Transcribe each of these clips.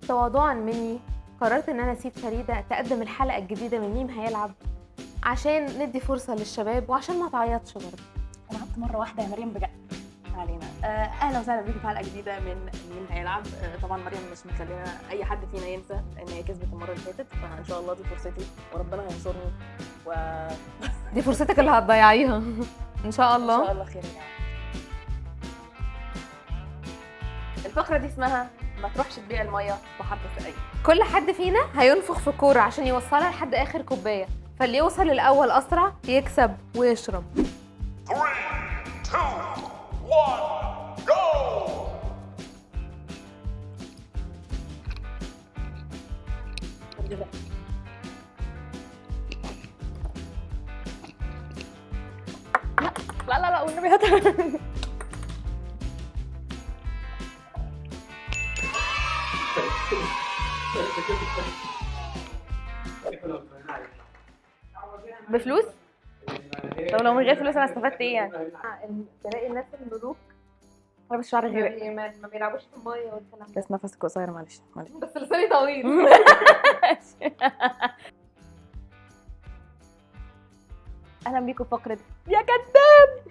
تواضعا مني قررت ان انا اسيب فريدة تقدم الحلقة الجديدة من ميم هيلعب عشان ندي فرصة للشباب وعشان ما تعيطش برضه. انا عدت مره واحده يا مريم بجد علينا. اهلا وسهلا بيكم في حلقه جديده من مين هيلعب. طبعا مريم مش مخلينا اي حد فينا ينسى ان هي كسبت المره اللي فاتت، فان شاء الله دي فرصتي وربنا هينصرني دي فرصتك اللي هتضيعيها ان شاء الله. ان شاء الله خير يعني. الفقره دي اسمها ما تروحش تبيع الميه بحر سقايه. كل حد فينا هينفخ في كورة عشان يوصلها لحد اخر كوباية، فاللي يوصل الاول اسرع يكسب ويشرب. 3 2 1 go. لا لا لا والنبي هاتها. بفلوس؟ طب لو من غير فلوس انا استفدت ايه يعني؟ تلاقي الناس الملوك انا بس شعري غرق. ما بيلعبوش في المية والكلام ده، بس نفسك قصير معلش. بس لساني طويل. اهلا بيكم في فقره يا كداب.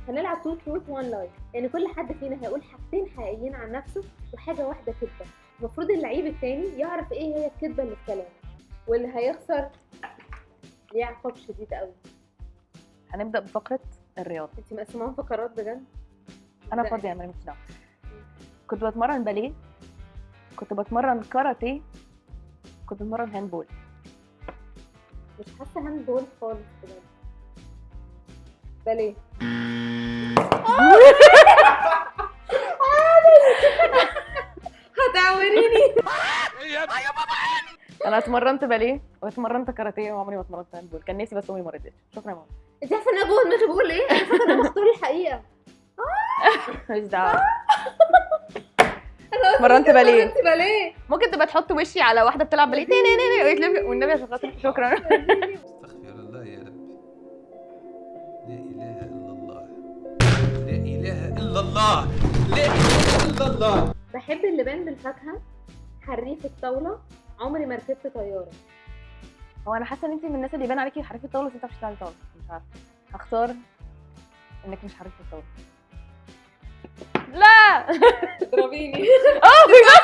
هنلعب تو تروث وان لاي، يعني كل حد فينا هيقول حاجتين حقيقيين عن نفسه وحاجه واحده كذبه. المفروض اللعيب التاني يعرف ايه هي الكذبه اللي في كلامه، واللي هيخسر ليه عقاب شديد قوي. هنبدا بفقره الرياضه. انت مقسماهم فقرات بجد؟ انا لا. فاضيه يا مريم، مش دعوه. كنت بتمرن باليه، كنت بتمرن كاراتيه، كنت بتمرن هاندبول. مش حاسه هاند بول خالص بجد. باليه. هتعوريني. انا اتمرنت باليه واتمرنت كاراتيه وعمري ما اتمرنت هاندبول. كان نفسي بس امي ما رضتش. شكرا يا ماما. انت عارفه ان انا جوه دماغي بقول ايه؟ انا فاكره انا بختار الحقيقه. مش دعوه. اتمرنت باليه. انت باليه. ممكن تبقى تحط وشي على واحده بتلعب باليه ويتلف والنبي عشان خاطر. شكرا. استغفر الله يا ربي. لا اله الا الله، لا اله الا الله، لا اله الا الله. بحب اللبان بالفاكهه، حريف الطاوله، عمري ما ركبت طياره. هو انا حاسه ان انت من الناس اللي يبان عليكي حريفه طاوله بس انت مش بتلعبي طاوله. مش عارفه، هختار انك مش حريفه طاوله. لا اضربيني. بجد.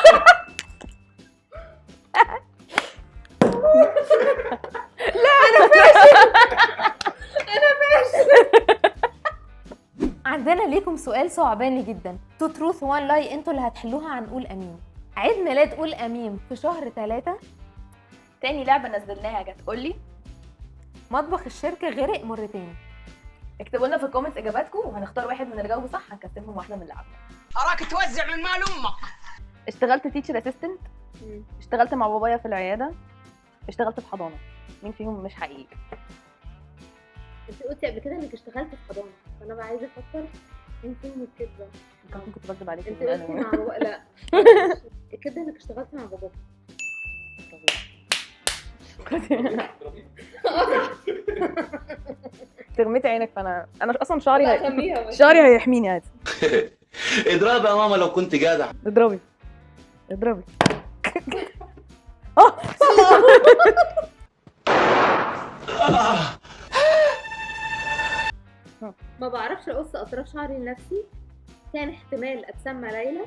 عندنا ليكم سؤال صعباني جدا، تو تروث وان لاي، انتوا اللي هتحلوها عن قول امين. عيد ميلاد قول امين في شهر 3. تاني لعبه نزلناها جت قول لي. مطبخ الشركه غرق مرتين. اكتبوا لنا في الكومنتس اجاباتكم وهنختار واحد من اللي جاوبوا صح هنكسبهم واحده من اللعبه. اراك توزع من مال امك. اشتغلت تيتشر اسيستنت، اشتغلت مع بابايا في العياده، اشتغلت في حضانه. مين فيهم مش حقيقي؟ انت قلتي قبل كده انك اشتغلت في حضانه، فانا بقى عايزه افكر مين فيهم الكدبه. ممكن كنت بكذب عليكي. انت قلتي مع بابا. لا الكدبه انك اشتغلت مع باباك. ترميتي عينك. فانا اصلا شعري خليها بس. شعري هيحميني عادي. اضرب يا ماما لو كنت جدع. اضربي اضربي. ما بعرفش اقص اطراف شعري لنفسي، كان احتمال اتسمى ليلى،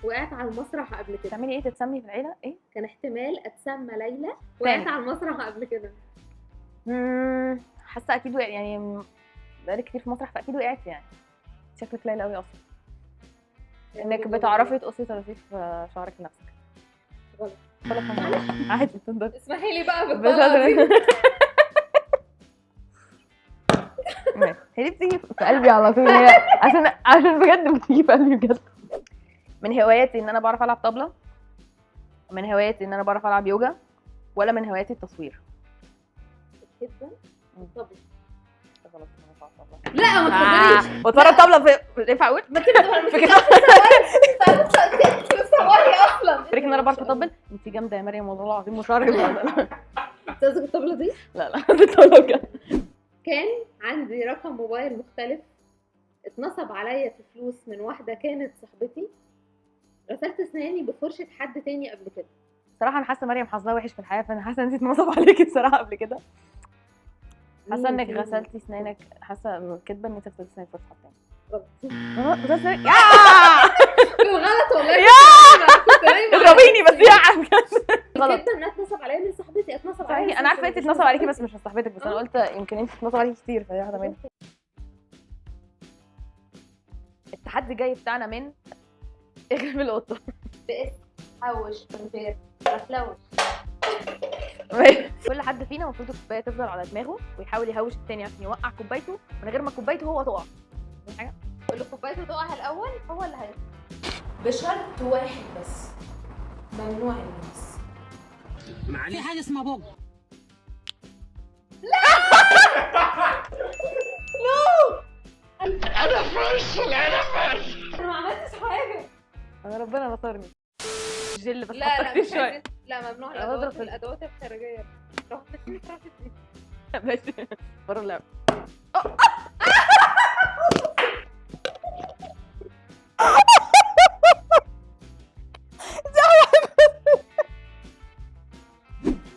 وقعت على المسرح قبل كده. تعملي ايه؟ تتسمي في العيله ايه؟ كان احتمال اتسمى ليلى، تاني. وقعت على المسرح قبل كده. حاسه اكيد وقعت يعني. بقالك كتير في مسرح فاكيد وقعت يعني. شكلك ليلى قوي اصلا انك بتعرفي تقصي طراطيف شعرك لنفسك. غلط. عادي اتفضلي. اسمحي لي بقى بس بالطريقه دي. هي دي بتيجي في قلبي على طول. هي عشان بجد بتيجي في قلبي بجد. من هواياتي ان انا بعرف العب طبلة، من هواياتي ان انا بعرف العب يوجا، ولا من هواياتي التصوير. الكدبه طب غلط. انا لا ما تهزريش. بتمرن طبلة في ينفع اقول؟ ما تبقى بتصوري اصلا. فكرة ان انا بعرف اطبل. انت جامده يا مريم والله العظيم. وشعرك لا قصدك الطبله دي؟ لا الطبلة بجد. كان عندي رقم موبايل مختلف، اتنصب عليا في فلوس من واحده كانت صاحبتي، غسلت اسناني بفرشه حد تاني قبل كده. صراحه انا حاسه مريم حظها وحش في الحياه، فانا حاسه ان انت اتنصب عليكي بصراحه قبل كده. حاسه انك مين؟ غسلتي اسنانك، حاسه كدبه ان انت غسلتي اسنانك في حد تاني. غلط. غسلت اسنانك غلط والله. اضربيني بس يا بجد. غلط. كده انها اتنصب عليا من صاحبتي، اتنصب عليا صحيح انا عارفه انت اتنصب عليكي بس مش من صاحبتك، بس انا قلت يمكن انت اتنصب عليكي كتير فهي واحده منهم. التحدي الجاي بتاعنا من اغرب القطه. بقيت حوش بنفير بفلوش. كل حد فينا المفروض الكوبايه تفضل على دماغه ويحاول يهوش التاني عشان يوقع كوبايته من غير ما كوبايته هو تقع. دي حاجه اللي كوبايته تقع الاول هو اللي هيخسر. بشرط واحد بس، ممنوع اللمس. في حاجه اسمها بوج. انا ما عملتش حاجه. انا ربنا نصرني. جل بس لا حطك فيه مش شويه. عايزين. لا ممنوع أنا بضرب الادوات في الادوات الخارجيه. رحت ماشي بره اللعب.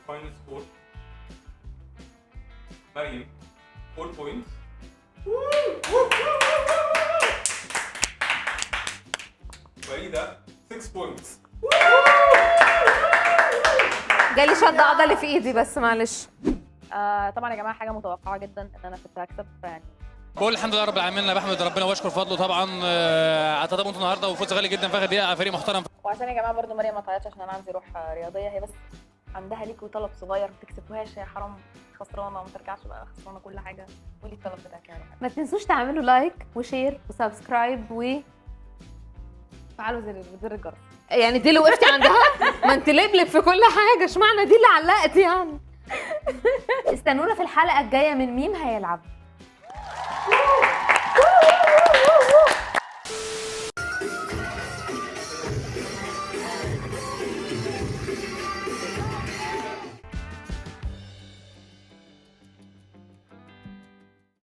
Final score. Mariam, 4 points. Farida, 6 points. جالي شد عضلي في ايدي بس معلش. طبعا يا جماعه حاجه متوقعه جدا ان انا كنت هكسب فيعني بقول الحمد لله رب العالمين. انا بحمد ربنا واشكر فضله طبعا على تضامن النهارده وفوز غالي جدا في اخر دقيقه على فريق محترم. وعشان يا جماعه برضو مريم ما تعيطش عشان انا عندي روح رياضيه، هي بس عندها ليكوا طلب صغير ما تكسبوهاش، هي حرام خسرانه وما ترجعش بقى خسرانه كل حاجه. قولي الطلب بتاعك يعني. ما تنسوش تعملوا لايك وشير وسبسكرايب فعلوا زر الجرس. يعني دي اللي وقفتي عندها؟ ما انت لبلب في كل حاجه، اشمعنى دي اللي علقت يعني؟ استنونا في الحلقه الجايه من ميم هيلعب.